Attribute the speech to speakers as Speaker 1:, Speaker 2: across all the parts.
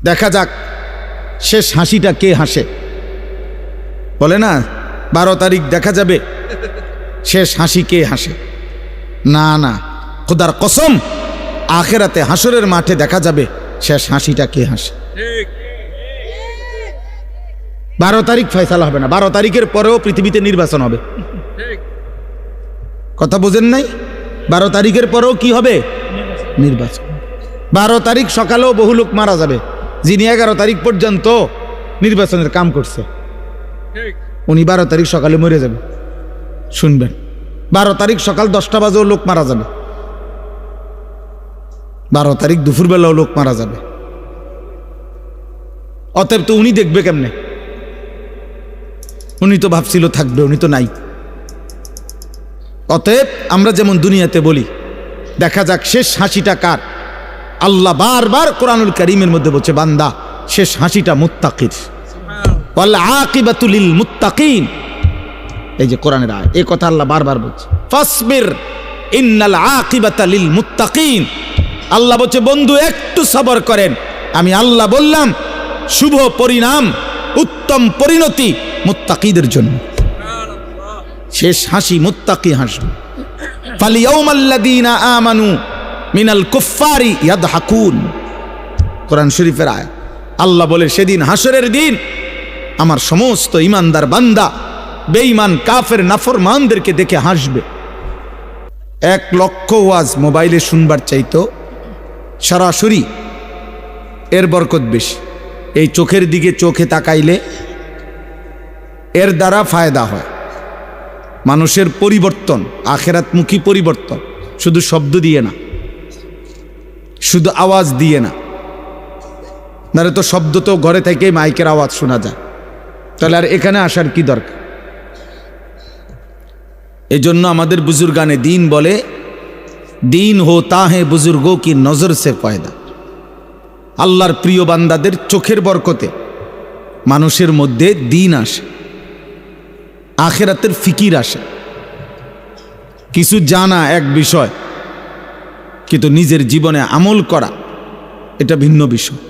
Speaker 1: দেখা যাক শেষ হাসিটা কে হাসে। বলে না 12 তারিখ দেখা যাবে শেষ হাসি কে হাসে। না না, খোদার কসম, আখেরাতে হাসরের মাঠে দেখা যাবে শেষ হাসিটা কে হাসে। 12 তারিখ ফয়সালা হবে না, 12 তারিখের পরেও পৃথিবীতে নির্বাচন হবে। কথা বোঝেন নাই? 12 তারিখের পরেও কি হবে? নির্বাচন। 12 তারিখ সকালেও বহু লোক মারা যাবে, যিনি 11 তারিখ পর্যন্ত নির্বাচনের কাম করছে উনি 12 তারিখ সকালে মরে যাবে। শুনবেন, 12 তারিখ সকাল 10টা বাজেও লোক মারা যাবে, 12 তারিখ দুপুরবেলাও লোক মারা যাবে। অতএব তো উনি দেখবে কেমনে? উনি তো ভাবছিল থাকবে, উনি তো নাই। অতএব আমরা যেমন দুনিয়াতে বলি দেখা যাক শেষ হাসিটা কার, আল্লাহ বারবার কোরআনুল কারীমের মধ্যে বলছে বান্দা শেষ হাসিটা মুত্তাকির, ওয়াল আকিবাতু লিল মুত্তাকিন। এই যে কোরআনের আয়াত, এই কথা আল্লাহ বারবার বলছে, ফাসবির ইন্নাল আকিবাতা লিল মুত্তাকিন। আল্লাহ বলছে বন্ধু একটু সবর করেন, আমি আল্লাহ বললাম শুভ পরিণাম, উত্তম পরিণতি মুত্তাকিদের জন্য। শেষ হাসি মুত্তাকি হাসবে। ফালিয়াউমাল্লাযীনা আমানু মিনাল কুফফারি ইয়াদহাকুন, কোরআন শরীফের আয়াত। আল্লাহ বলে সেদিন হাসরের দিন আমার সমস্ত ইমানদার বান্দা বেঈমান কাফের নাফরমানদেরকে দেখে হাসবে। 1 লক্ষ ওয়াজ মোবাইলে শুনবার চাইতো সরাসরি এর বরকত বেশি। এই চোখের দিকে চোখে তাকাইলে এর দ্বারা ফায়দা হয়, মানুষের পরিবর্তন, আখেরাতমুখী পরিবর্তন, শুধু শব্দ দিয়ে না, শুধু আওয়াজ দিয়ে না। নারে তো শব্দ তো ঘরে থেকে মাইকের আওয়াজ শোনা যায়, তাহলে আর এখানে আসার কি দরকার? এই জন্য আমাদের বুজুর্গানে দিন বলে দিন হোতা হে বুজুর্গো কি নজর সে পয়দা। আল্লাহর প্রিয় বান্দাদের চোখের বরকতে মানুষের মধ্যে দিন আসে, আখেরাতের ফিকির আসে। কিছু জানা এক বিষয়, কিন্তু নিজের জীবনে আমল করা এটা ভিন্ন বিষয়।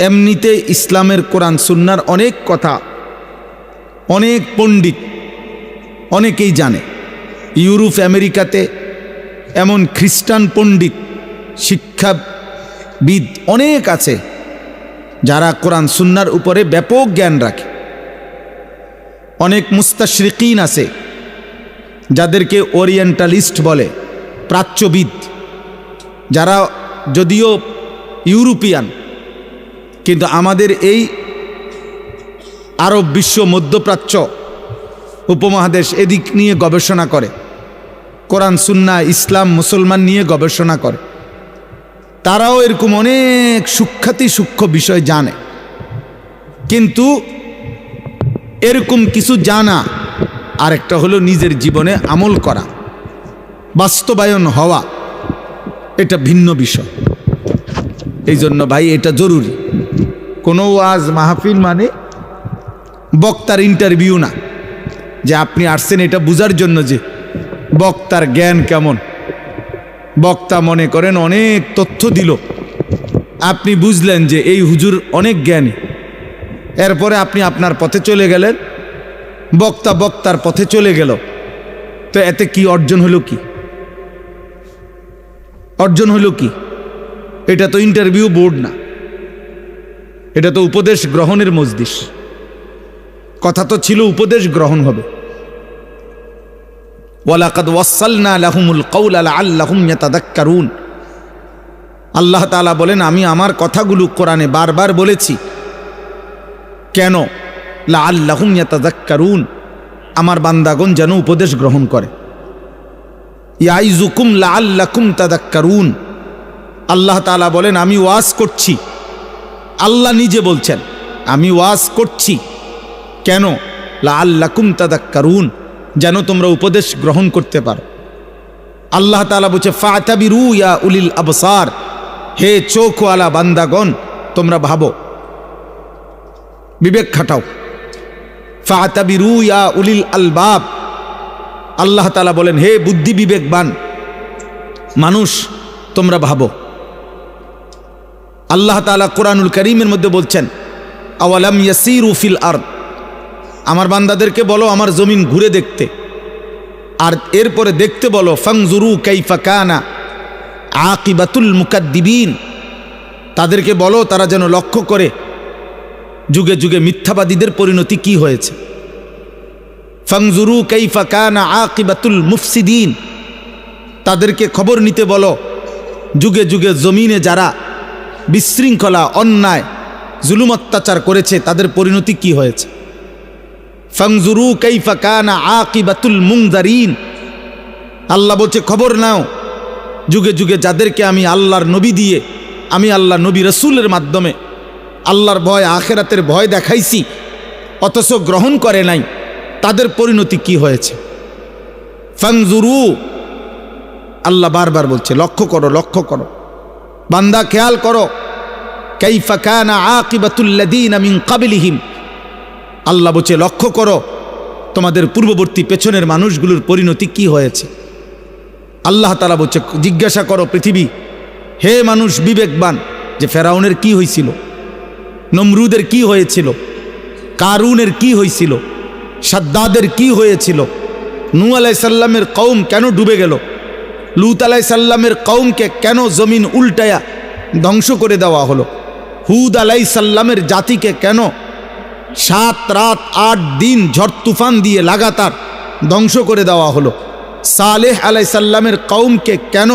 Speaker 1: এমনিতে ইসলামের কোরআন সুন্নাহর অনেক কথা অনেক পণ্ডিত অনেকেই জানে। ইউরোপ আমেরিকাতে এমন খ্রিস্টান পণ্ডিত শিক্ষাবিদ অনেক আছে যারা কোরআন সুন্নাহর উপরে ব্যাপক জ্ঞান রাখে। অনেক মুস্তাশরিকিন আছে যাদেরকে ওরিয়েন্টালিস্ট বলে, প্রাচ্যবিদ, যারা যদিও ইউরোপিয়ান কিন্তু আমাদের এই আরব বিশ্ব, মধ্যপ্রাচ্য উপমহাদেশ এদিক নিয়ে গবেষণা করে, কোরআন সুন্নাহ ইসলাম মুসলমান নিয়ে গবেষণা করে। তারাও এরকম অনেক সূক্ষ্ম বিষয় জানে, কিন্তু এরকম কিছু জানা আর একটা হলো নিজের জীবনে আমল করা, বাস্তবায়ন হওয়া, এটা ভিন্ন বিষয়। এই জন্য ভাই এটা জরুরি। কোনো ওয়াজ মাহফিল মানে বক্তার ইন্টারভিউ না, যে আপনি আসছেন এটা বুঝার জন্য যে বক্তার জ্ঞান কেমন। বক্তা মনে করেন অনেক তথ্য দিল, আপনি বুঝলেন যে এই হুজুর অনেক জ্ঞানী, এরপরে আপনি আপনার পথে চলে গেলেন, বক্তা বক্তার পথে চলে গেল, তো এতে কি অর্জন হলো? কি অর্জন হলো? কি? এটা তো ইন্টারভিউ বোর্ড না, এটা তো উপদেশ গ্রহণের মজলিস। কথা তো ছিল উপদেশ গ্রহণ হবে। ওয়ালাকাদ ওয়াসালনা লাহুমুল কাওলা লাআল্লাহুম ইয়াতাযাক্কারুন। আল্লাহ তাআলা বলেন আমি আমার কথাগুলো কোরআনে বারবার বলেছি, কেন? লাআল্লাহুম ইয়াতাযাক্কারুন, আমার বান্দাগণ যেন উপদেশ গ্রহণ করে। ইয়াইযুকুম লাআল্লাকুম তাযাক্কারুন। আল্লাহ তাআলা বলেন আমি ওয়াজ করছি, আল্লাহ নিজে বলছেন আমি ওয়াজ করছি, কেন? লাআল্লাকুম তাযাক্কারুন, যেন তোমরা উপদেশ গ্রহণ করতে পারো। আল্লাহ তাআলা বলছে ফাতাবিরু ইয়া উলিল আবসার, হে চোখওয়ালা বান্দাগণ তোমরা ভাবো, বিবেক খাটাও। ফাতাবিরু ইয়া উলিল আলবাব, আল্লাহ তাআলা বলেন হে বুদ্ধি বিবেকবান মানুষ তোমরা ভাবো। আল্লাহ তাআলা কোরআনুল কারীমের মধ্যে বলছেন, আওয়ালাম ইয়াসিরু ফিল আরদ, আমার বান্দাদেরকে বলো আমার জমিন ঘুরে দেখতে, আর এরপরে দেখতে বলো ফাংজুরু কাইফা কানা আকিবাতুল মুকাদ্দিবিন, তাদেরকে বলো তারা যেন লক্ষ্য করে যুগে যুগে মিথ্যাবাদীদের পরিণতি কি হয়েছে। ফাংজুরু কাইফা কানা আকিবাতুল মুফসিদিন, তাদেরকে খবর নিতে বলো যুগে যুগে জমিনে যারা বিশৃঙ্খলা, অন্যায়, জুলুম অত্যাচার করেছে তাদের পরিণতি কি হয়েছে। ফাংজুরু কাইফা কানা আকিবাতুল মুনজারিন, আল্লাহ বলছে খবর নাও যুগে যুগে যাদেরকে আমি আল্লাহর নবী দিয়ে, আমি আল্লাহ নবী রসুলের মাধ্যমে আল্লাহর ভয়, আখেরাতের ভয় দেখাইছি, অথচ গ্রহণ করে নাই, তাদের পরিণতি কি হয়েছে। ফাংজুরু, আল্লাহ বারবার বলছে লক্ষ্য করো, লক্ষ্য করো বান্দা, খেয়াল করো। কাইফা কানা আকিবাতুল লাযীনা মিন ক্বাবলিহিম, আল্লাহ বলছে লক্ষ্য করো তোমাদের পূর্ববর্তী পেছনের মানুষগুলোর পরিণতি কি হয়েছে। আল্লাহ তাআলা বলছে জিজ্ঞাসা করো পৃথিবী, হে মানুষ বিবেকবান, যে ফেরাউনের কি হয়েছিল, নমরুদের কি হয়েছিল, কারুনের কি হয়েছিল, সাদ্দাদের কি হয়েছিল, নূহ আলাইহিস সালামের কওম কেন ডুবে গেল, লূত আলাইহিস সালামের কওমকে কেন জমিন উল্টায়া ধ্বংস করে দেওয়া হলো, হুদ আলাইহিস সালামের জাতিকে কেন 7 রাত 8 দিন ঝড় তুফান দিয়ে লাগাতার ধ্বংস করে দেওয়া হলো, সালেহ আলাইহিস সালামের কওমকে কেন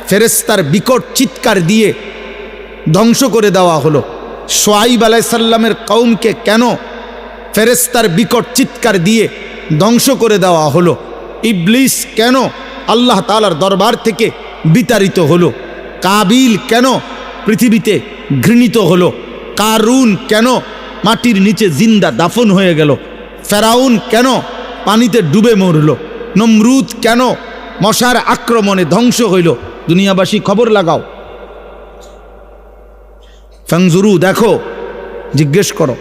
Speaker 1: ফেরেশতার বিকট চিৎকার দিয়ে ধ্বংস করে দেওয়া হলো, শুআইব আলাইহিস সালামের কওমকে কেন ফেরেশতার বিকট চিৎকার দিয়ে ধ্বংস করে দেওয়া হলো, ইবলিস কেন আল্লাহ তাআলার দরবার থেকে বিতাড়িত হলো, কাবিল কেন পৃথিবীতে ঘৃণিত হলো, কারুন কেন মাটির নিচে জিন্দা দাফন হয়ে গেল, ফেরাউন কেন পানিতে ডুবে মরল, নমরুদ কেন মশার আক্রমণে ধ্বংস হইল। দুনিয়াবাসী খবর লাগাও, ফাংজুরু, দেখো, জিজ্ঞেস করো।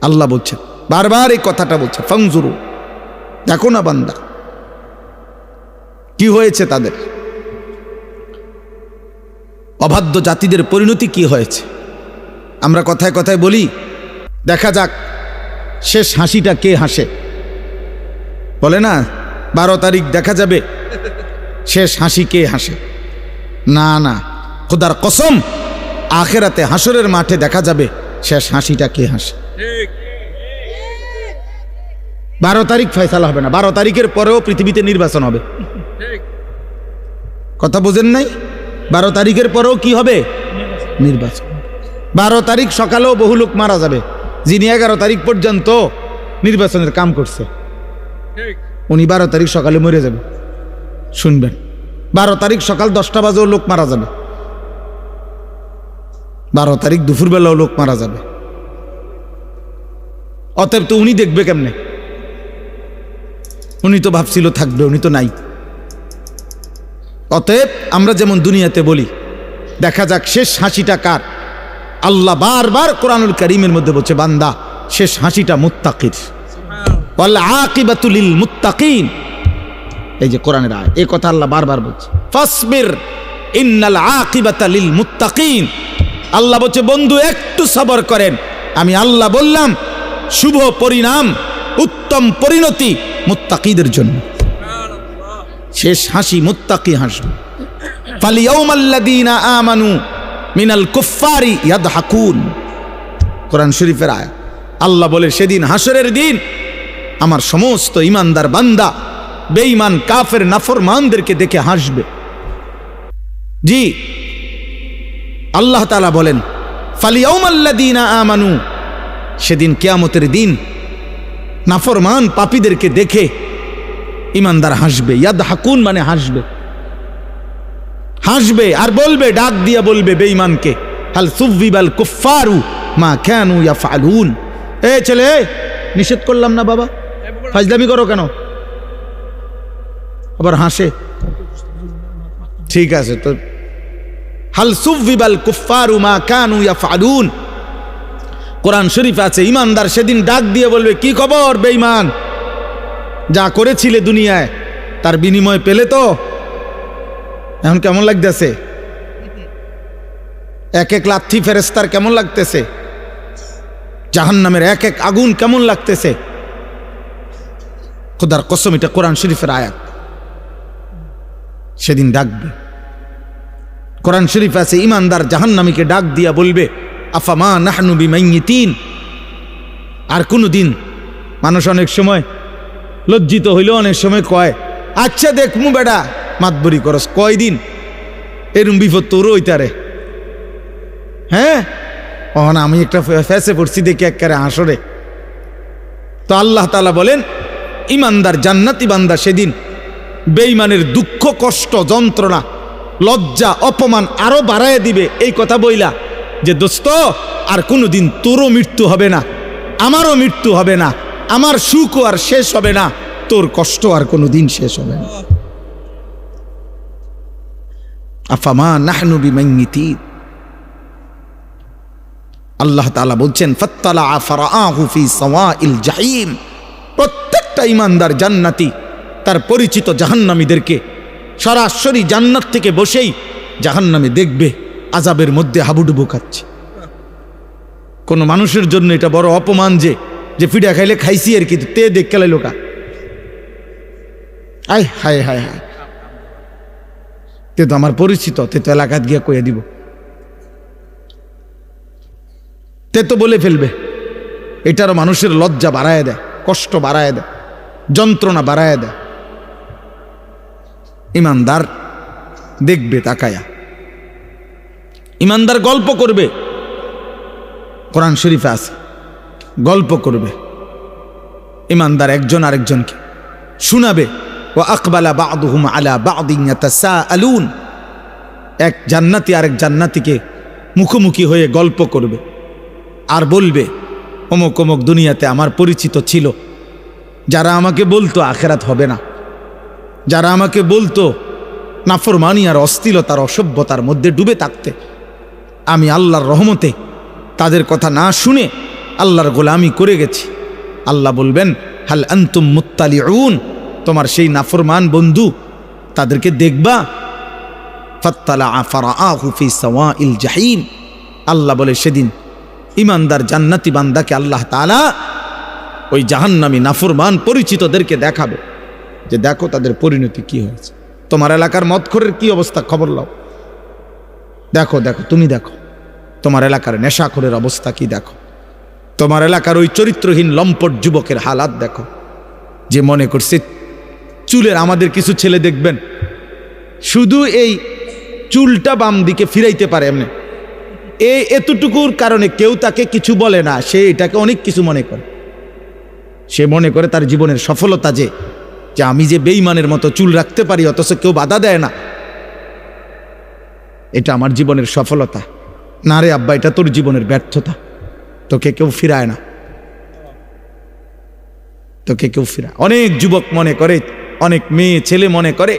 Speaker 1: আল্লাহ বলছেন, বারবার এই কথাটা বলছে, ফাংজুরু, দেখো না বান্দা কি হয়েছে তাদের, অবাধ্য জাতিদের পরিণতি কি হয়েছে। আমরা কথায় কথায় বলি দেখা যাক শেষ হাসিটা কে হাসে, বলে না 12 তারিখ দেখা যাবে শেষ হাসি কে হাসে। না না, খোদার কসম, আখেরাতে হাসরের মাঠে দেখা যাবে শেষ হাসিটা কে হাসে। 12 তারিখ ফয়সালা হবে না, 12 তারিখের পরেও পৃথিবীতে নির্বাচন হবে। কথা বোঝেন নাই? 12 তারিখের পরেও কি হবে? নির্বাচন। 12 তারিখ সকালেও বহু লোক মারা যাবে, যিনি 11 তারিখ পর্যন্ত নির্বাচনের কাম করছে, উনি 12 তারিখ সকালে মরে যাবে। শুনবেন, 12 তারিখ সকাল 10টা বাজেও লোক মারা যাবে, 12 তারিখ দুপুরবেলাও লোক মারা যাবে। অতএব তো উনি দেখবে কেমনে? উনি তো ভাবছিল থাকবে, উনি তো নাই। অতএব আমরা যেমন দুনিয়াতে বলি দেখা যাক শেষ হাসিটা কার, আল্লাহ বারবার কোরআনুল কারীমের মধ্যে বলছে বান্দা শেষ হাসিটা মুত্তাকির, ওয়াল আকিবাতু লিল মুত্তাকিন। এই যে কোরআনের আয়াত, এই কথা আল্লাহ বারবার বলছে, ফাসবির ইন্নাল আকিবাতা লিল মুত্তাকিন। আল্লাহ বলছে বন্ধু একটু সবর করেন, আমি আল্লাহ বললাম শুভ পরিণাম, উত্তম পরিণতি মুত্তাকিদের জন্য। শেষ হাসি মুত্তাকি হাসবে। ফালিয়াউমাল্লাযীনা আমানু মিনাল কুফফারি ইয়াদহাকুন, কোরআন শরীফের আয়াত। আল্লাহ বলে সেদিন হাসরের দিন আমার সমস্ত ইমানদার বান্দা বেঈমান কাফের নাফরমানদেরকে দেখে হাসবে। জি, আল্লাহ তাআলা বলেন ফালিয়াউমাল্লাযীনা আমানু, সেদিন কিয়ামতের দিন নাফরমান পাপীদেরকে দেখে ইমানদার হাসবে। ইয়াদহাকুন মানে হাসবে, হাসবে আর বলবে, ডাক দিয়া বলবে বেঈমানকে, হাল সুযিবাল কুফফারু মা কানু ইয়াফআলুন। এ ছেলে, নিষেধ করলাম না বাবা, ফাজলামি করো কেন? আবার হাসে। ঠিক আছে তো, হাল সুযিবাল কুফফারু মা কানু ইয়াফআলুন, কোরআন শরীফ আছে ইমানদার সেদিন ডাক দিয়ে বলবে, কি খবর বেঈমান, যা করেছিলে দুনিয়ায় তার বিনিময় পেলে তো? এখন কেমন লাগতেছে? এক এক লাথি ফেরেস্তার কেমন লাগতেছে, জাহান্নামের এক এক আগুন কেমন লাগতেছে। খোদার কসম, এটা কোরআন শরীফের আয়াত। সেদিন ডাকবে, কোরআন শরীফ আছে, ইমানদার জাহান্নামীকে ডাক দিয়া বলবে, আফামা নাহনু বিমাইয়িতিন। আর কোনদিন মানুষ অনেক সময় লজ্জিত হইল, অনেক সময় কয়, আচ্ছা দেখমু বেটা মাতবরি করস, কয়দিন এরম বিপদ তোর ওইটারে। হ্যাঁ, না আমি একটা ফেসে পড়ছি দেখি একেবারে হাসরে। তো আল্লাহ তাআলা বলেন, ইমানদার জান্নাতি বান্দা সেদিন বেঈমানের দুঃখ কষ্ট যন্ত্রণা লজ্জা অপমান আরো বাড়ায় দিবে এই কথা বইলা, যে দোস্ত আর কোনোদিন তোরও মৃত্যু হবে না, আমারও মৃত্যু হবে না, আমার সুখও আর শেষ হবে না, তোর কষ্ট আর কোনোদিন শেষ হবে না। আফামা নাহনু বিমাইয়িতিন। আল্লাহ তাআলা বলছেন, ফাত্তালা ফারাআহু ফি সাওয়াইল জাহিম। প্রত্যেকটা ইমানদার জান্নাতি তার পরিচিত জাহান্নামীদেরকে সরাসরি জান্নাত থেকে বসেই জাহান্নামে দেখবে আযাবের মধ্যে হাবুডুবু খাচ্ছে। কোন মানুষের জন্য এটা বড় অপমান যে ফিডা খাইলে খাইছি আর কি, তে দেখ খেলাই লোকা। আয় হায় হায় হায়, তে তো আমার পরিচিত, তে তো এলাকাত গিয়া কইয়া দিব, তে তো বলে ফেলবে। এটারও মানুষের লজ্জা বাড়ায় দেয়, কষ্ট বাড়ায় দেয়, যন্ত্রণা বাড়ায় দেয়। ইমানদার দেখবে তাকায়া, ইমানদার গল্প করবে, কোরআন শরীফে আছে, গল্প করবে। ইমানদার একজন আরেকজনকে শোনাবে, ওয়া আকবালা বা'দুহুম আলা বা'দিন ইয়াতাসাআলুন। এক জান্নাতি আরেক জান্নাতিকে মুখোমুখি হয়ে গল্প করবে আর বলবে, অমুক অমুক দুনিয়াতে আমার পরিচিত ছিল, যারা আমাকে বলতো আখেরাত হবে না, যারা আমাকে বলতো নাফরমানি আর অশ্লীলতার অসভ্যতার মধ্যে ডুবে থাকতে, আমি আল্লাহর রহমতে তাদের কথা না শুনে আল্লাহর গোলামি করে গেছি। আল্লাহ বলবেন, হাল আনতুম মুত্তালিউন, তোমার সেই নাফরমান বন্ধু তাদেরকে দেখবা। ফাত্তালা ফারাআহু ফি সাওয়াইল জাহিম। আল্লাহ বলে সেদিন ইমানদার জান্নাতি বান্দাকে আল্লাহ তাআলা ওই জাহান্নামী নাফরমান পরিচিতদেরকে দেখাবে, যে দেখো তাদের পরিণতি কি হয়েছে। তোমার এলাকার মদখোরের কি অবস্থা খবর লাও, দেখো দেখো, তুমি দেখো তোমার এলাকার নেশাখোরের অবস্থা কি, দেখো তোমার এলাকার ওই চরিত্রহীন লম্পট যুবকের হালাত দেখো, যে মনে করছে চুলের, আমাদের কিছু ছেলে দেখবেন শুধু এই চুলটা বাম দিকে ফিরাইতে পারে এমনি, এই এতটুকুর কারণে কেউ তাকে কিছু বলে না, সে এটাকে অনেক কিছু মনে করে। সে মনে করে তার জীবনের সফলতা যে আমি যে বেঈমানের মতো চুল রাখতে পারি অথচ কেউ বাধা দেয় না, এটা আমার জীবনের সফলতা। না রে আব্বা, এটা তোর জীবনের ব্যর্থতা, তোকে কেউ ফিরায় না, তোকে কেউ ফিরায়। অনেক যুবক মনে করে, অনেক মেয়ে ছেলে মনে করে,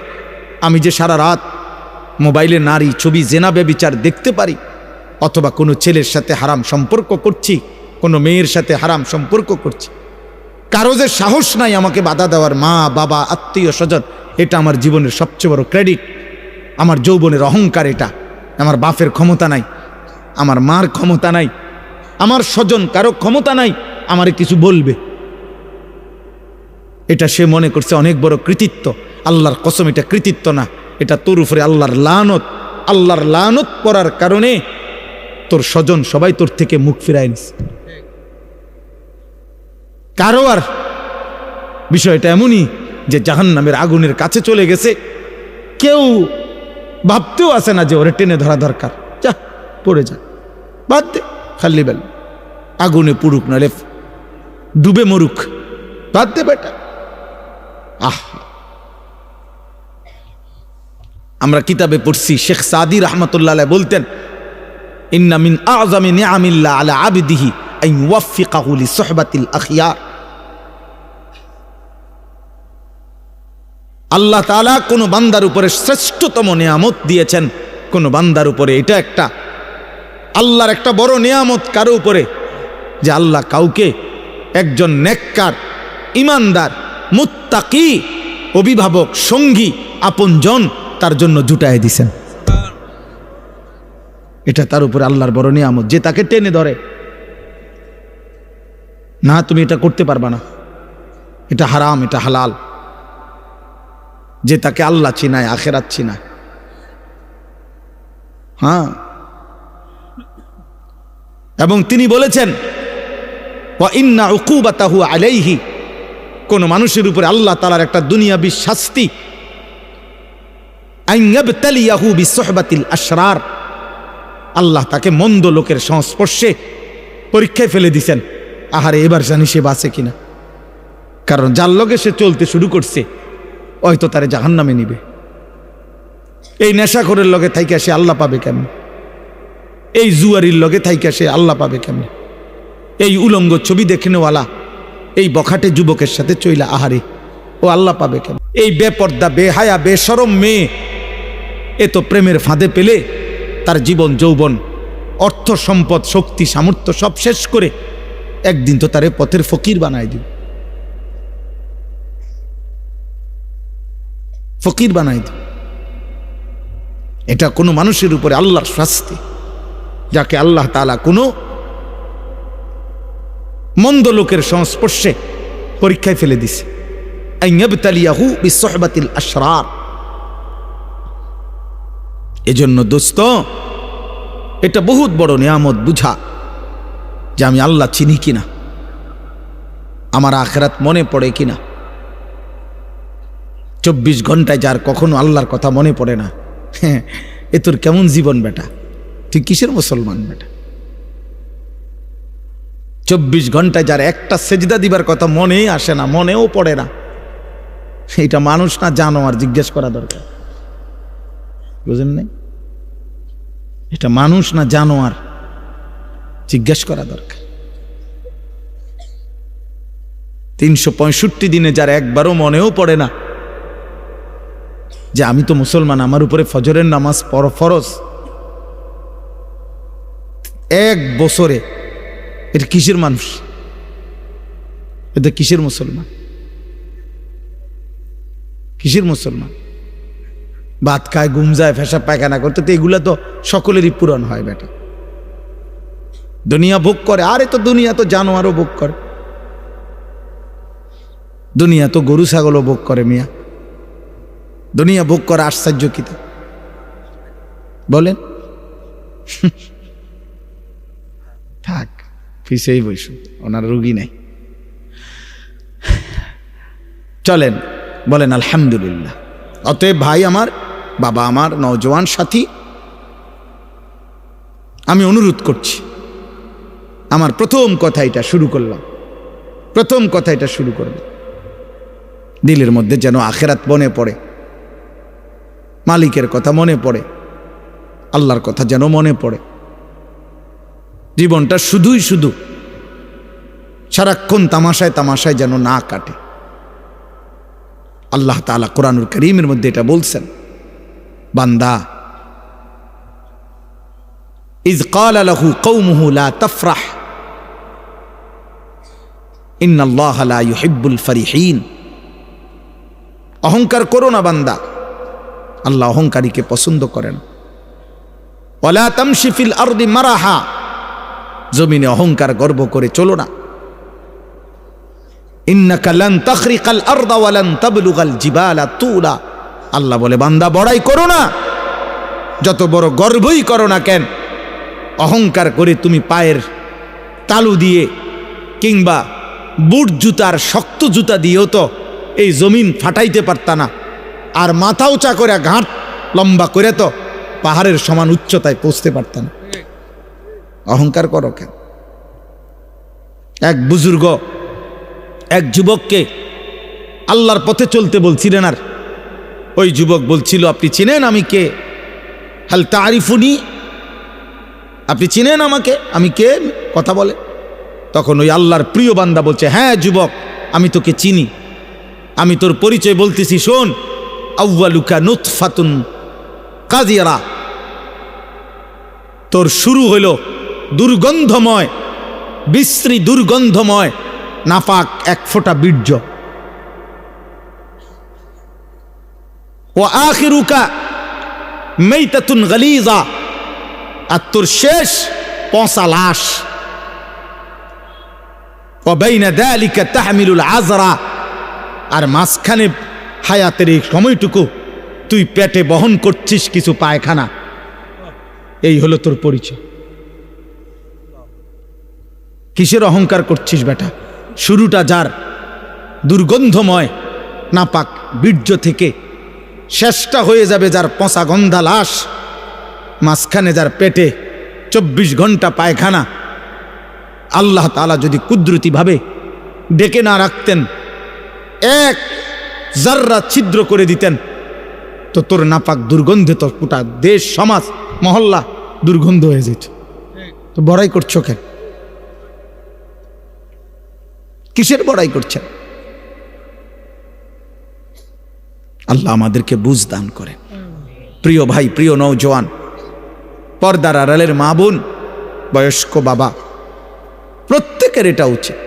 Speaker 1: আমি যে সারা রাত মোবাইলে নারী ছবি জেনা ব্যভিচার দেখতে পারি, অথবা কোনো ছেলের সাথে হারাম সম্পর্ক করছি, কোনো মেয়ের সাথে হারাম সম্পর্ক করছি, কারো যে সাহস নাই আমাকে বাধা দেওয়ার, মা বাবা আত্মীয় স্বজন, এটা আমার জীবনের সবচেয়ে বড় ক্রেডিট, আমার যৌবনের অহংকার এটা। আমার বাপের ক্ষমতা নাই, আমার মার ক্ষমতা নাই, আমার স্বজন কারো ক্ষমতা নাই আমারে কিছু বলবে, এটা সে মনে করছে অনেক বড় কৃতিত্ব। আল্লাহর কসম, এটা কৃতিত্ব না, এটা তোর উপরে আল্লাহর লানত। আল্লাহর লানত পড়ার কারণে তোর স্বজন সবাই তোর থেকে মুখ ফিরায় নিছে। কারো আর বিষয়টা এমনই যে জাহান্নামের আগুনের কাছে চলে গেছে, কেউ ভাবতেও আসে না যে ওরে টেনে ধরা দরকার, যা পড়ে যা, বাদ দে, খালি বেল আগুনে পুড়ুক নাহলে ডুবে মরুক, বাদ দে বেটা। আমরা কিতাবে পড়ছি, শেখ সাদি রহমতুল্লাহ আলাইহি বলতেন, ইন্না মিন আযমি নিআমিল্লাহ আলা আবদিহি আন ইউওয়াফিকাহু লিসুহবাতিল আখিয়ার। আল্লাহ তাআলা কোন বান্দার উপরে শ্রেষ্ঠতম নিয়ামত দিয়েছেন, কোন বান্দার উপরে এটা একটা আল্লাহর একটা বড় নিয়ামত কারো উপরে, যে আল্লাহ কাউকে একজন নেককার ইমানদার মুত্তাকি অভিভাবক সঙ্গী আপনজন তার জন্য জুটায় দিছেন। এটা তার উপরে আল্লাহর বড় নিয়ামত, যে তাকে টেনে ধরে, না তুমি এটা করতে পারবা না, এটা হারাম, এটা হালাল, যে তাকে আল্লাহ চিনায়, আখেরাত চিনায়। হ্যাঁ, এবং তিনি বলেছেন ওয়া ইন্না উকুবাতাহু আলাইহি, কোন মানুষের উপরে আল্লাহ তাআলার একটা দুনিয়াবী শাস্তি, আন ইয়াবতালিয়াহু বিসুহবাতিল আশরার, আল্লাহ তাকে মন্দ লোকের সংস্পর্শে পরীক্ষায় ফেলে দিছেন। আহারে, এবার জানি সে বাঁচে কিনা, কারণ যার লগে সে চলতে শুরু করছে হয়তো তারে জাহান্নামে নিবে। এই নেশাখোরের লগে থাইকা সে আল্লাহ পাবে কেমন? এই জুয়ারির লগে থাইকা সে আল্লাহ পাবে কেমন? এই উলঙ্গ ছবি দেখনেওয়ালা এই বখাটে যুবকের সাথে চইলা আহারে, ও আল্লাহ পাবে কেমন? এই বেপর্দা, বেহায়া, বেশরম মেয়ে এ তো প্রেমের ফাঁদে পেলে তার জীবন, যৌবন, অর্থ, সম্পদ, শক্তি, সামর্থ্য সব শেষ করে একদিন তো তারে পথের ফকির বানায় দিবে, ফকির বানায় দিবে। এটা কোনো মানুষের উপরে আল্লাহর শাস্তি, যাকে আল্লাহ তাআলা কোনো মন্দ লোকের সংস্পর্শে পরীক্ষায় ফেলে দিছে। আন ইয়াবতালিয়াহু বিসুহবাতিল আশরার। এজন্য দোস্ত, এটা বহুত বড় নিয়ামত বুঝা যে আমি আল্লাহ চিনি কিনা, আমার আখিরাত মনে পড়ে কিনা। 24 ঘন্টায় যার কখনো আল্লাহর কথা মনে পড়ে না, এ তোর কেমন জীবন বেটা? তুই কিসের মুসলমান বেটা? 24 ঘন্টায় যার একটা সেজদা দিবার কথা মনেই আসে না, মনেও পড়ে না, এটা মানুষ না জানোয়ার? জিজ্ঞেস করা দরকার, বুঝেন নাই? এটা মানুষ না জানোয়ার? জিজ্ঞেস করা দরকার। 365 দিনে যার একবারও মনেও পড়ে না যে আমি তো মুসলমান, আমার উপরে ফজরের নামাজ ফরজ, এক বছরে, এটা কিসের মানুষ? এটা কিসের মুসলমান? কিসের মুসলমান? ভাত খায়, ঘুম যায়, পেশাব পায়খানা করতে, তো এগুলা তো সকলেরই পূরণ হয় বেটা। দুনিয়া ভোগ করে, আরে তো দুনিয়া তো জানোয়ারও ভোগ করে, দুনিয়া তো গরু ছাগলও ভোগ করে মিয়া। দুনিয়া ভোগ করে আশ্চর্য কি তা বলেন? থাক, পিছেই বসু, ওনার রুগী নাই। চলেন, বলেন আলহামদুলিল্লাহ। অতএব ভাই আমার, বাবা আমার, নওজোয়ান সাথী, আমি অনুরোধ করছি, আমার প্রথম কথা এটা শুরু করলাম, প্রথম কথা এটা শুরু করলাম, দিলের মধ্যে যেন আখেরাত মনে পড়ে, মালিকের কথা মনে পড়ে, আল্লাহর কথা যেন মনে পড়ে। জীবনটা শুধুই শুধু সারাক্ষণ তামাশায় তামাশায় যেন না কাটে। আল্লাহ তাআলা কোরআনুল কারীমের মধ্যে এটা বলছেন, বান্দা, ইয ক্বালা লাহু কওমুহু লা তাফরাহ ইন্নাল্লাহা লা ইউহিব্বুল ফারিহিন। অহংকার করো না বান্দা, আল্লাহ অহংকারীকে পছন্দ করেন। ওয়ালা তামশি ফিল আরদি মারাহা, জমিনে অহংকার গর্ব করে চলো না। ইন্নাকা লান তাখরিকাল আরদা ওয়া লান তাবলুগাল জিবালা তুলা। আল্লাহ বলে, বান্দা বড়াই করো না, যত বড় গর্বই করো না কেন, অহংকার করে তুমি পায়ের তালু দিয়ে কিংবা বুট জুতার শক্ত জুতা দিয়েও তো এই জমিন ফাটাইতে পারতা না, আর মাথা উঁচা করে ঘাট লম্বা করে তো পাহাড়ের সমান উচ্চতায় পৌঁছতে পারত না। অহংকার করো কেন? এক বুজুর্গ এক যুবককে আল্লাহর পথে চলতে বলছিলেন, আর ওই যুবক বলছিল, আপনি চিনেন আমি কে? হাল তারিফুনি, আপনি চিনেন আমাকে, আমি কে? কথা বলে। তখন ওই আল্লাহর প্রিয় বান্দা বলছে, হ্যাঁ যুবক, আমি তোকে চিনি, আমি তোর পরিচয় বলতেছি, শোন। আউয়ালুকা নুতফাতুন কাযিরা, তোর শুরু হইল দুর্গন্ধময়, বিশ্রী দুর্গন্ধময় নাপাক এক ফোঁটা বীর্য। ওয়া আখিরুকা মাইতাতুন গালিযা, আর তোর শেষ পচা লাশ। ওয়াবাইনা যালিকা তাহমিলুল আযরা, আর মাঝখানে হায়াতের এই সময়টুকু তুই পেটে বহন করছিস কিছু পায়খানা। এই হলো তোর পরিচয়। কিসের অহংকার করছিস বেটা? শুরুটা যার দুর্গন্ধময় নাপাক বীর্য থেকে, শেষটা হয়ে যাবে যার পচা গন্ধা লাশ, মাঝখানে যার পেটে 24 ঘন্টা পায়খানা। আল্লাহ তাআলা যদি কুদরতিভাবে ডেকে না রাখতেন, এক জাররা ছিদ্র করে দিতেন, তো তোর নাপাক দুর্গন্ধে তোর গোটা দেশ সমাজ মহল্লা দুর্গন্ধ হয়ে যেত। তো বড়াই করছো কেন? কিসের বড়াই করছেন? আল্লাহ আমাদেরকে বুঝ দান করেন। প্রিয় ভাই, প্রিয় নওজোয়ান, পর্দার আড়ালের মা বোন, বয়স্ক বাবা, প্রত্যেকের এটা উচিত,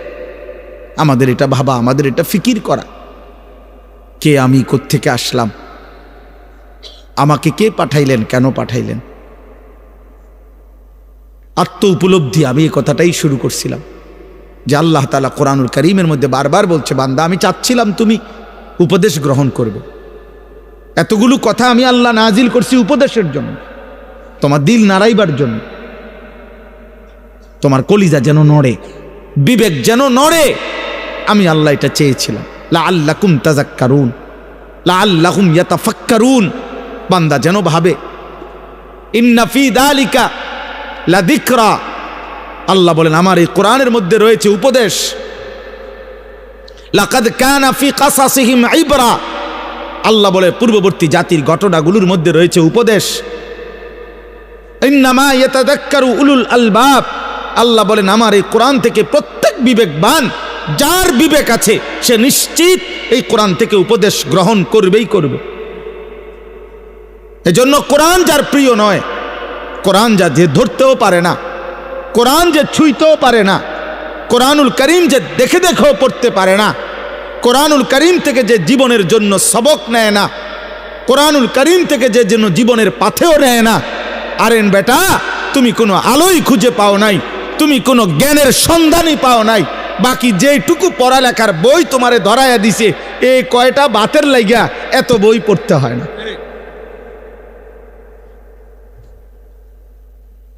Speaker 1: আমাদের এটা ভাবা, আমাদের এটা ফিকির করা, কে আমি, কোত্থেকে আসলাম, আমাকে কে পাঠাইলেন, কেন পাঠাইলেন। আত্ম উপলব্ধি। আমি এই কথাটাই শুরু করছিলাম যে আল্লাহ তাআলা কোরআনুল কারীমের মধ্যে বারবার বলছে, বান্দা আমি চাচ্ছিলাম তুমি উপদেশ গ্রহণ করবে। এতগুলো কথা আমি আল্লাহ নাজিল করছি উপদেশের জন্য, তোমার দিল নাড়াইবার জন্য, তোমার কলিজা যেন নড়ে, বিবেক যেন নড়ে। আমি আল্লাহ এটা চেয়েছিলাম। লাআল্লাকুম তাযাক্কারুন, লাআল্লাহুম ইয়াতাফাক্কারুন, বান্দা যেন ভাবে। ইন্না ফি যালিকা লাযিকরা, আল্লাহ বলেন আমার এই কোরআনের মধ্যে রয়েছে উপদেশ। লাকাদ কানা ফি কাসাসিহিম ইবরা, আল্লাহ বলে পূর্ববর্তী জাতির ঘটনাগুলোর মধ্যে রয়েছে উপদেশ। ইন্নামা ইয়াতাযাক্কারু উলুল আলবাব, আল্লাহ বলেন আমার এই কোরআন থেকে প্রত্যেক বিবেকবান, যার বিবেক আছে সে নিশ্চিত এই কোরআন থেকে উপদেশ গ্রহণ করবেই করবে। এজন্য কোরআন যার প্রিয় নয়, কোরআন যা যে ধরতেও পারে না, কোরআন যে ছুঁইতেও পারে না, কোরআনুল কারীম যে দেখে দেখেও পড়তে পারে না, কোরআনুল কারীম থেকে যে জীবনের জন্য সবক নেয় না, কোরআনুল কারীম থেকে যে যেন জীবনের পাথেও নেয় না, আরেন বেটা তুমি কোনো আলোই খুঁজে পাও নাই, তুমি কোনো জ্ঞানের সন্ধানই পাও নাই। বাকি যেটুকু পড়ালেখার বই তোমারে ধরাইয়া দিছে, এই কয়টা বাতের লাগিয়া এত বই পড়তে হয় না।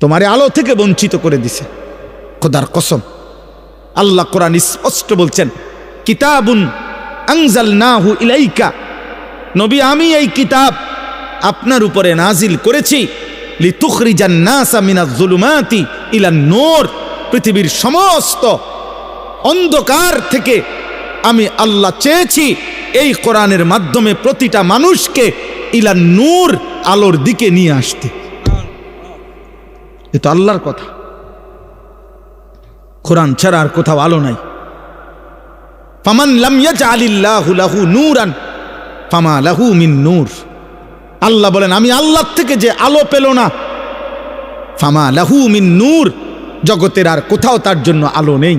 Speaker 1: তোমারে আলো থেকে বঞ্চিত করে দিছে। খোদার কসম, আল্লাহ কোরআন স্পষ্ট বলছেন, কিতাবুন আনজালনাহু ইলাইকা, নবী আমি এই কিতাব আপনার উপরে নাজিল করেছি, লিতুখরিজান নাসা মিনাজ যুলুমাতি ইলান নূর, পৃথিবীর সমস্ত অন্ধকার থেকে আমি আল্লাহ চেয়েছি এই কোরআনের মাধ্যমে প্রতিটা মানুষকে ইলান নূর, আলোর দিকে নিয়ে আসতে। এ তো আল্লাহর কথা। কোরআন ছাড়া আর কোথাও আলো নাই। ফামান লাম ইয়াজআলিল্লাহু লাহু নূরান ফামা লাহু মিন নূর, আল্লাহ বলেন আমি আল্লাহ থেকে যে আলো পেল না, ফামা লাহু মিন নূর, জগতের আর কোথাও তার জন্য আলো নেই,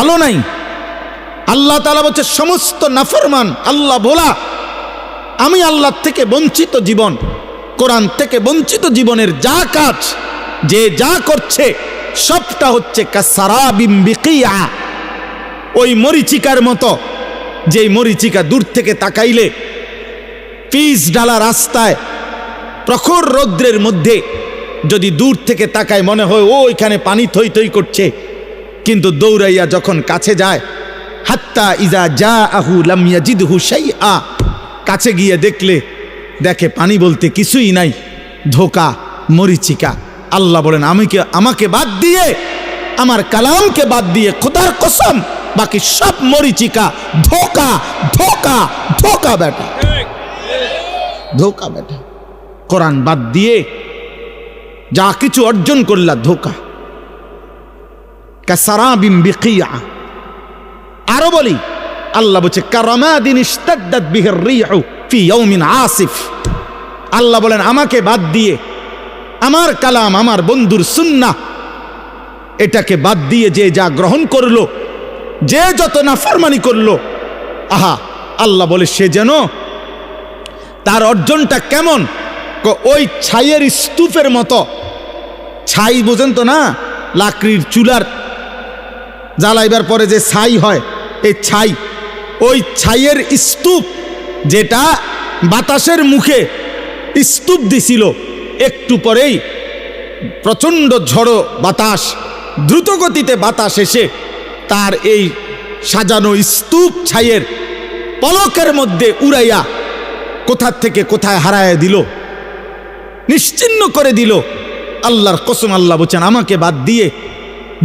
Speaker 1: আলো নাই। আল্লাহ তাআলা বলছে সমস্ত নাফরমান আল্লাহ ভোলা, আমি আল্লাহ থেকে বঞ্চিত জীবন, কোরআন থেকে বঞ্চিত জীবনের যা কাজ, যে যা করছে সবটা হচ্ছে কাসারাবিম বিকিয়া, ওই মরিচিকার মতো, যেই মরিচিকা দূর থেকে তাকাইলে পিচ ডালা রাস্তায় প্রখর রৌদ্রের মধ্যে যদি দূর থেকে তাকায় মনে হয় ও ওইখানে পানি থই থই করছে, কিন্তু দৌড়াইয়া যখন কাছে যায়, হাত্তা ইজা জাআহু লাম ইয়াজিদহু শাইআ, কাছে গিয়ে দেখে পানি বলতে কিছুই নাই, ধোঁকা, মরিচিকা। আল্লাহ বলেন আমাকে বাদ দিয়ে, আমার কালামকে বাদ দিয়ে, খোদার কসম বাকি সব মরিচিকা, ধোঁকা ধোঁকা ধোঁকা বেটা, ধোঁকা বেটা। কোরআন বাদ দিয়ে যা কিছু অর্জন করলা ধোঁকা। কাসারাবিম বিকিয়া। আরো বলি, আল্লাহ বলছে কারামাদিন ইশতাদ্দাত বিহির রিহু ফি ইয়াউমিন আসিফ, আল্লাহ বলেন আমাকে বাদ দিয়ে, আমার কালাম, আমার বন্ধুর সুন্নাহ, এটাকে বাদ দিয়ে যে যা গ্রহণ করলো, যে যত নাফরমানি করলো, আহা আল্লাহ বলে সে যেন তার অর্জনটা কেমন, ওই ছাইয়ের স্তূপের মতো, ছাই বোঝেন তো না, লাকড়ির চুলার জ্বালাইবার পরে যে ছাই হয়, এই ছাই, ওই ছাইয়ের স্তূপ যেটা বাতাসের মুখে স্তূপ দিছিল, একটু পরেই প্রচণ্ড ঝড়ো বাতাস, দ্রুতগতিতে বাতাস এসে তার এই সাজানো স্তূপ ছাইয়ের পলকের মধ্যে উড়াইয়া কোথার থেকে কোথায় হারায় দিল, নিশ্চিহ্ন করে দিল। আল্লাহর কসম, আল্লাহ বলছেন আমাকে বাদ দিয়ে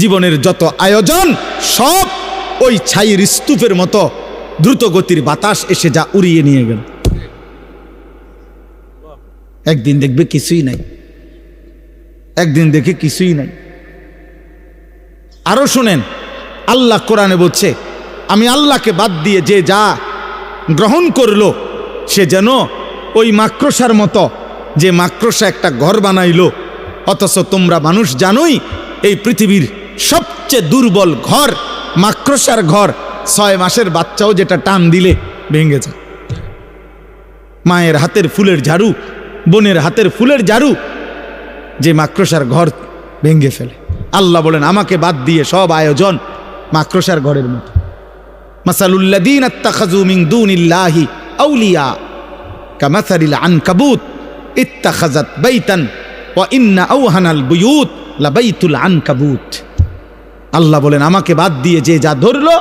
Speaker 1: জীবনের যত আয়োজন সব ওই ছাইয়ের স্তূপের মতো দ্রুতগতির বাতাস এসে যা উড়িয়ে নিয়ে গেল। একদিন দেখবে কিছুই নাই, একদিন দেখে কিছুই নাই। আরো শুনেন, আল্লাহ কোরআনে বলছে আমি আল্লাহকে বাদ দিয়ে যে যা গ্রহণ করলো সে যেন ওই মাকড়সার মতো, যে মাকড়সা একটা ঘর বানাইলো, অথচ তোমরা মানুষ জানোই এই পৃথিবীর সবচেয়ে দুর্বল ঘর মাকড়সার ঘর। 6 মাসের বাচ্চাও যেটা টান দিলে ভেঙে যায়। মায়ের হাতের ফুলের ঝাড়ু, বোনের হাতের ফুলের ঝাড়ু যে মাকড়সার ঘর ভেঙে ফেলে। আল্লাহ বলেন আমাকে বাদ দিয়ে সব আয়োজন মাকড়সার ঘরের মতো। মাসালুল্লাযীনা ইত্তাখাযু মিন দুনিল্লাহি আউলিয়া কামাসালিল আনকাবুত ইত্তাখাযাত বাইতান ওয়া ইন্না আওহানাল বুয়ুত লাবাইতুল আনকাবুত। আল্লাহ বলেন আমাকে বাদ দিয়ে যে যা ধরলো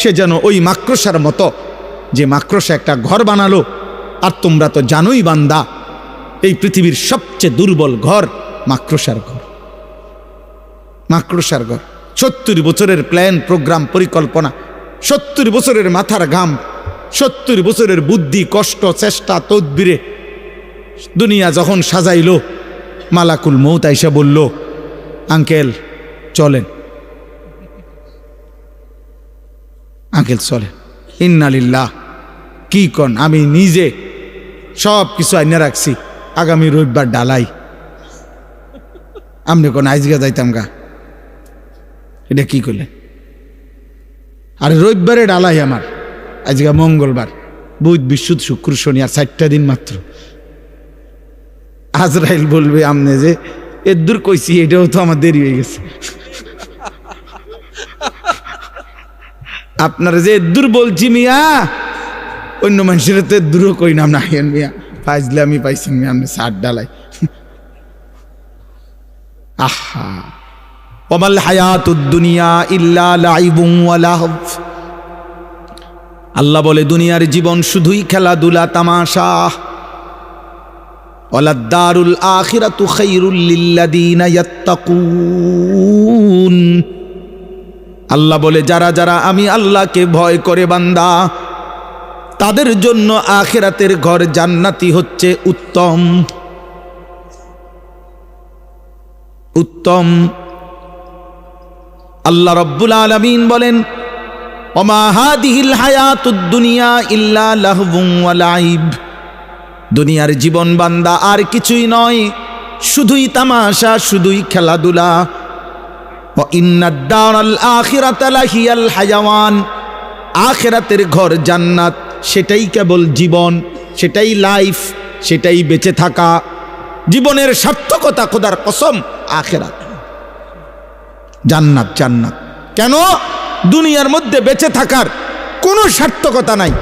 Speaker 1: সে যেন ওই মাকড়সার মতো, যে মাকড়সা একটা ঘর বানালো। আর তোমরা তো জানোই বান্দা, এই পৃথিবীর সবচেয়ে দুর্বল ঘর মাকড়সার ঘর। মাকড়সার ঘর। 70 বছরের প্ল্যান, প্রোগ্রাম, পরিকল্পনা, 70 বছরের মাথার ঘাম, 70 বছরের বুদ্ধি, কষ্ট, চেষ্টা, তদবিরে দুনিয়া যখন সাজাইলো, মালাকুল মউত আইসা বলল আঙ্কেল চলেন, আঙ্কেল চলেন। ইন্না লিল্লাহ। কি কন? আমি নিজে সব কিছু আইনা রাখছি, আগামী রবিবার ডালাই। আমনে কোন আইজগা যাইতাম গা, এটা কি করলেন? আরে রবিবারে ডালাই আমার, আজকে মঙ্গলবার, বুধ, বৃহস্পতি, শুক্র, শনি, আর 4টা দিন মাত্র। আজরাইল বলবে আমনে যে এর দূর কইছি, এটাও তো আমার দেরি হয়ে গেছে। আপনারা যে দূর বলছি মিয়া, অন্য মানুষের তো দূরও কই নাম না মিয়া, ফাইজলে আমি পাইছি মিয়া, আপনি 60 ডালাই। আহা, ওয়ামাল হায়াতুদ দুনিয়া ইল্লা লাইবুন ওয়া লাহব। আল্লাহ বলে দুনিয়ার জীবন শুধুই খেলাধুলা, তামাশা। ওয়ালাদ দারুল আখিরাতু খায়রুল লিল্লাযীনা ইয়াত্তাকুন। আল্লাহ বলে যারা যারা আমি আল্লাহকে ভয় করে বান্দা, তাদের জন্য আখিরাতের ঘর জান্নাতি হচ্ছে উত্তম। উত্তম। আল্লাহ রাব্বুল আলামিন বলেন ওমা হাদিহিল হায়াতুদ দুনিয়া ইল্লা লাহবুন ওয়া লাইব। দুনিয়ার জীবন বান্দা আর কিছুই নয়, শুধুই তামাশা, শুধুই খেলাধুলা। ওয়া ইন্নাদ দারাল আখিরাতা লাহিয়াল হায়াওয়ান। আখিরাতের ঘর জান্নাত, সেটাই কেবল জীবন, সেটাই লাইফ, সেটাই বেঁচে থাকা। জীবনের সার্থকতা, খোদার কসম, আখিরাত, জান্নাত। জান্নাত কেন? দুনিয়ার মধ্যে বেঁচে থাকার কোনো সার্থকতা নাই,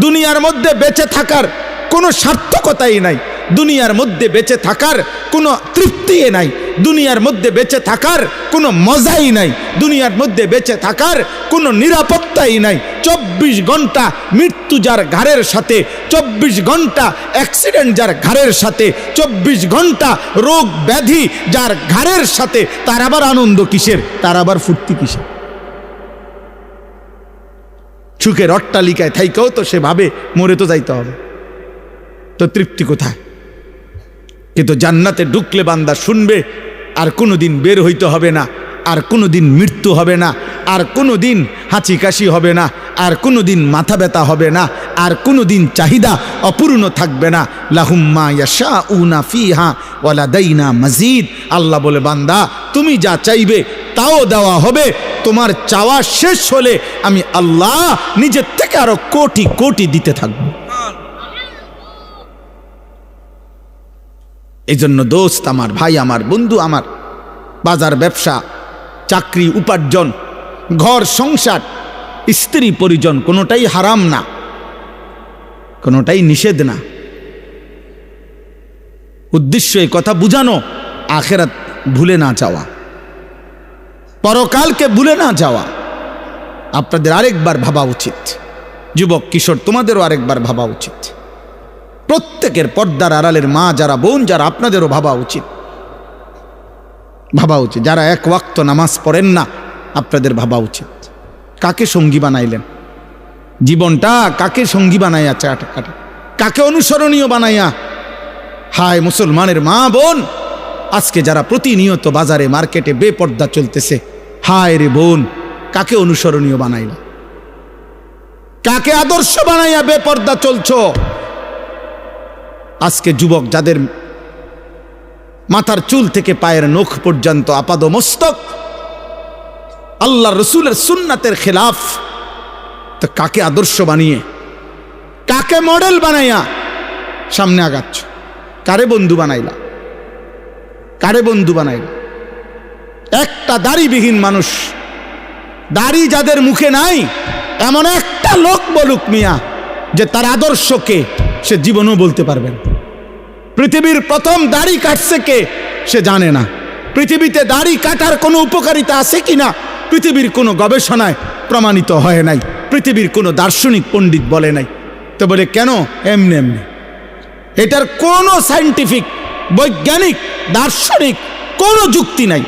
Speaker 1: দুনিয়ার মধ্যে বেঁচে থাকার কোনো সার্থকতাই নাই, দুনিয়ার মধ্যে বেঁচে থাকার কোনো তৃপ্তি নাই, দুনিয়ার মধ্যে বেঁচে থাকার কোনো মজাই নাই, দুনিয়ার মধ্যে বেঁচে থাকার কোনো নিরাপত্তাই নাই। 24 ঘন্টা মৃত্যু যার ঘাড়ের সাথে, 24 ঘন্টা অ্যাক্সিডেন্ট যার ঘাড়ের সাথে, 24 ঘন্টা রোগ ব্যাধি যার ঘাড়ের সাথে, তার আবার আনন্দ কিসের? তার আবার ফুর্তি কিসের? সুখের অট্টালিকায় থাইকেও তো সে ভাবে মরে তো যাইতে হবে, তো তৃপ্তি কোথায়? কিন্তু জান্নাতে ঢুকলে বান্দা শুনবে আর কোনোদিন বের হইতে হবে না, আর কোনোদিন মৃত্যু হবে না, আর কোনোদিন হাঁচি কাশি হবে না, আর কোনোদিন মাথা ব্যথা হবে না, আর কোনোদিন চাহিদা অপূর্ণ থাকবে না। লাহুম মা ইয়াশাউনা ফিহা ওয়া লাদাইনা মাজিদ। আল্লাহ বলে বান্দা তুমি যা চাইবে তাও দেওয়া হবে, তোমার চাওয়া শেষ হলে আমি আল্লাহ নিজের থেকে আরো কোটি কোটি দিতে থাকবো। এই জন্য দোস্ত আমার, ভাই আমার, বন্ধু আমার, বাজার ব্যবসা, চাকরি, উপার্জন, ঘর সংসার, স্ত্রী পরিজন কোনোটাই হারাম না, কোনোটাই নিষেধ না। উদ্দেশ্য এই কথা বুঝানো, আখেরাত ভুলে না যাওয়া, পরকালকে ভুলে না যাওয়া। আপনাদের আরেকবার ভাবা উচিত, যুবক কিশোর তোমাদেরও আরেকবার ভাবা উচিত, প্রত্যেকের পর্দার আড়ালের মা যারা, বোন যারা, আপনাদেরও ভাবা উচিত, ভাবা উচিত। যারা এক ওয়াক্ত নামাজ পড়েন না, আপনাদের ভাবা উচিত কাকে সঙ্গী বানাইলেন, জীবনটা কাকে সঙ্গী বানাইয়া, কাকে অনুসরণীয় বানাইয়া। হায় মুসলমানের মা বোন, আজকে যারা প্রতিনিয়ত বাজারে মার্কেটে বেপর্দা চলতেছে, হায় রে বোন, কাকে অনুসরণীয় বানাইলা, কাকে আদর্শ বানাইয়া বেপর্দা চলছো। আজকে যুবক যাদের মাথার চুল থেকে পায়ের নখ পর্যন্ত আপাদমস্তক আল্লাহ রসুলের সুন্নাতের খেলাফ, তো কাকে আদর্শ বানিয়ে, কাকে মডেল বানাইয়া সামনে আগাচ্ছ, কারে বন্ধু বানাইলা, কারে বন্ধু বানাইলা। একটা দাড়িবিহীন মানুষ, দাড়ি যাদের মুখে নাই, এমন একটা লোক বলুক মিয়া যে তার আদর্শকে সে জীবনও বলতে পারবেন। পৃথিবীর প্রথম দাড়ি কাটছে কে, সে জানে না। পৃথিবীতে দাড়ি কাটার কোনো উপকারিতা আছে কিনা পৃথিবীর কোনো গবেষণায় প্রমাণিত হয় নাই, পৃথিবীর কোনো দার্শনিক পণ্ডিত বলে নাই। তো বলে কেন, এমনি এমনি। এটার কোনো সায়েন্টিফিক, বৈজ্ঞানিক, দার্শনিক কোনো যুক্তি নাই।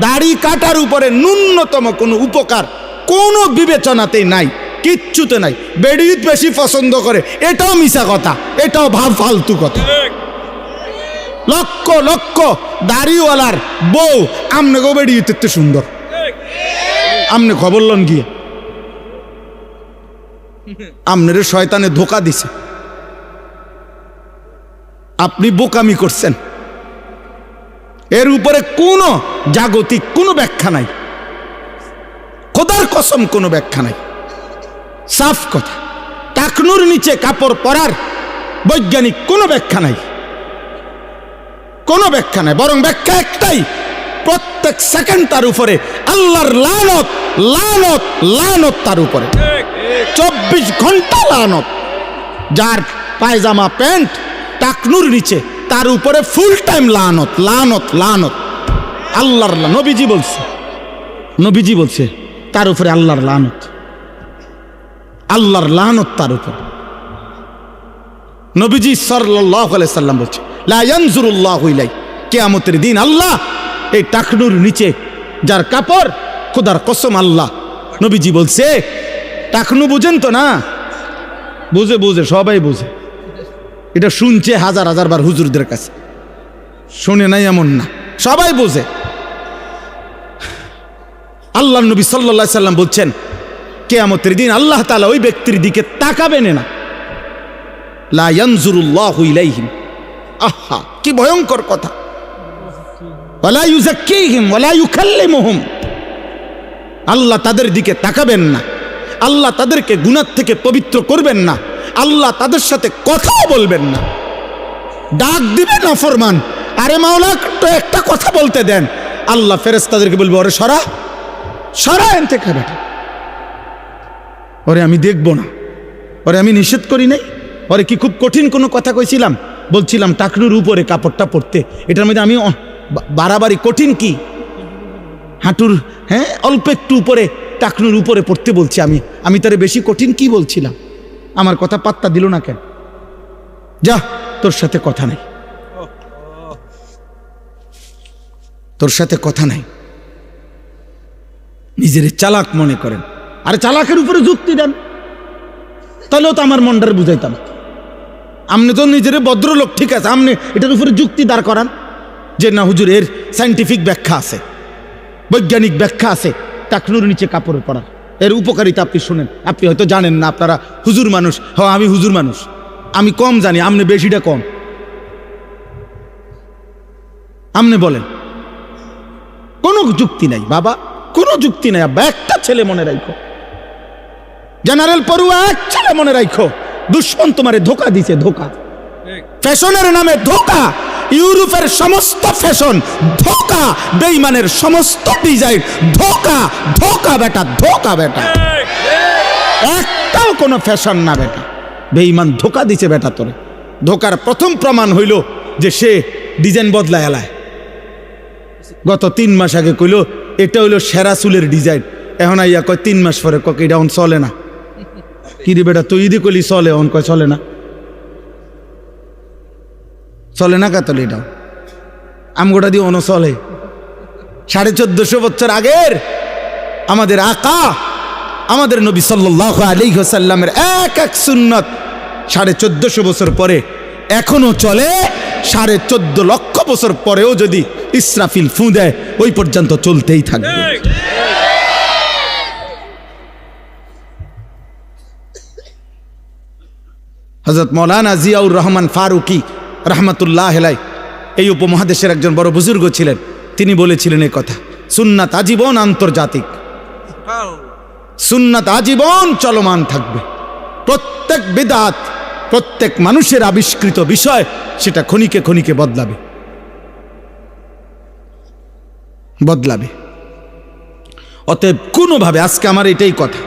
Speaker 1: দাড়ি কাটার উপরে ন্যূনতম কোনো উপকার কোনো বিবেচনাতেই নাই, কিচ্ছুতে নাই। বেড়িত বেশি পছন্দ করে, এটাও মিছা কথা, এটাও ফালতু কথা। লক্ষ লক্ষ দাড়িওয়ালার বউ আমনে গো বেড়িতে সুন্দর, আমনে খবর লন গিয়ে, আমনের শয়তানে ধোকা দিছে, আপনি বোকামি করছেন। এর উপরে কোনো জাগতিক কোনো ব্যাখ্যা নাই, খোদার কসম কোনো ব্যাখ্যা নাই, সাফ কথা। টাকনুর নিচে কাপড় পরার বৈজ্ঞানিক কোনো ব্যাখ্যা নাই, কোনো ব্যাখ্যা নাই। বরং ব্যাখ্যা একটাই, প্রত্যেক সেকেন্ড তার উপরে আল্লাহর লানত, লানত, লানত তার উপরে, 24 ঘন্টা লানত। যার পায়জামা প্যান্ট টাকনুর নিচে, তার উপরে ফুল টাইম লানত, লানত, লানত। আল্লাহর, নবীজি বলছে, নবীজি বলছে তার উপরে আল্লাহর লানত, আল্লাহর লানত তার উপর। নবীজি সাল্লাল্লাহু আলাইহি সাল্লাম বলছে, লা ইয়ানজুরুল্লাহু ইলাই, কিয়ামতের দিন আল্লাহ এই টাকনুর নিচে যার কাপড়, খোদার কসম আল্লাহ, নবীজি বলছে, টাকনু বুঝেন তো না? বুঝে, বুঝে, সবাই বুঝে। এটা শুনছে হাজার হাজার বার হুজুরদের কাছে, শুনে নাই এমন না, সবাই বুঝে। আল্লাহ নবী সাল্লাল্লাহু আলাইহি সাল্লাম বলছেন, কিয়ামতের দিন আল্লাহ তাআলা ওই ব্যক্তির দিকে তাকাবেন না, লা ইয়ানজুরুল্লাহু ইলাইহিম। আহা, কি ভয়ঙ্কর কথা। ওয়ালা ইউযাক্কিহিম ওয়ালা ইউকাল্লিমুহুম, আল্লাহ তাদের দিকে তাকাবেন না, আল্লাহ তাদেরকে গুনাহ থেকে পবিত্র করবেন না, আল্লাহ তাদের সাথে কথাও বলবেন না, ডাক দিবেন না ফরমান। আরে মাওলা তো একটা কথা বলতে দেন, আল্লাহ ফেরেশতাদেরকে বলবে, ওরে সরা, সরা এন থেকে বেটা, ওরে আমি দেখব না, ওরে আমি নিষেধ করি নাই, ওরে কি খুব কঠিন কোনো কথা কইছিলাম? বলছিলাম টাকনুর উপরে কাপড়টা পরতে, এটার মধ্যে আমি বাড়াবাড়ি কঠিন কি? হাঁটুর, হ্যাঁ, অল্প একটু উপরে, টাকনুর উপরে পড়তে বলছি আমি তারে বেশি কঠিন কি বলছিলাম? আমার কথা পাত্তা দিল না কেন? যা, তোর সাথে কথা নাই, তোর সাথে কথা নাই। নিজের চালাক মনে করেন, আরে চালাকের উপরে যুক্তি দেন, তাহলেও তো আমার মনটারে বুঝাইতাম। আপনি তো নিজের ভদ্রলোক, ঠিক আছে, আপনি এটার উপরে যুক্তি দাঁড় করান যে না হুজুর এর সায়েন্টিফিক ব্যাখ্যা আছে, বৈজ্ঞানিক ব্যাখ্যা আছে টাকনুর নিচে কাপড় পরার, এর উপকারিতা আপনি শুনেন। আপনি হয়তো জানেন না, আপনারা হুজুর মানুষ। হ্যাঁ, আমি হুজুর মানুষ, আমি কম জানি, আপনি বেশিটা কম। আপনি বলেন, কোনো যুক্তি নাই বাবা, কোনো যুক্তি নাই আব্বা। একটা ছেলে মনে রাখো, জেনারেল পড়ুয়া এক ছেলে মনে রাখো, দুশ্মন তোমারে ধোকা দিছে, ধোকা। ফ্যাশনের নামে ধোঁকা। ইউরোপের সমস্ত ফ্যাশন ধোঁকা, বেঈমানের সমস্ত ডিজাইন ধোঁকা। ধোঁকা বেটা, ধোঁকা বেটা, একটাও কোনো ফ্যাশন না বেটা। বেঈমান ধোঁকা দিছে বেটা তোরে। ধোঁকার প্রথম প্রমাণ হইল যে সে ডিজাইন বদলায় এলায়। গত 3 মাস আগে কইল এটা হইল সেরা চুলের ডিজাইন, এখন আইয়া কয় 3 মাস পরে কক এটা অন চলে না। কি রে বেটা তুই ইদি কইলি চলে, অন কয় চলে না। চলে না কাতল এটাও আমগোটা দিয়ে অন চলে। 1450 বছর আগের আমাদের আকা আমাদের নবী সাল্লাল্লাহু আলাইহি ওয়াসাল্লামের এক এক সুন্নাত 1450 বছর পরে এখনো চলে। 14.5 লক্ষ বছর পরেও যদি ইসরাফিল ফু দেয় ওই পর্যন্ত চলতেই থাকবে। হযরত মাওলানা জিয়াউর রহমান ফারুকি রহমাতুল্লাহ আলাইহি এই উপমহাদেশের একজন বড় বুজুর্গ ছিলেন। তিনি বলেছিলেন এই কথা, সুন্নাত আজীবন আন্তর্জাতিক, সুন্নাত আজীবন চলমান থাকবে। প্রত্যেক বিদআত, প্রত্যেক মানুষের আবিষ্কৃত বিষয় সেটা ক্ষণিকে ক্ষণিকে বদলাবে বদলাবে। অতএব কোনোভাবে, আজকে আমার এটাই কথা,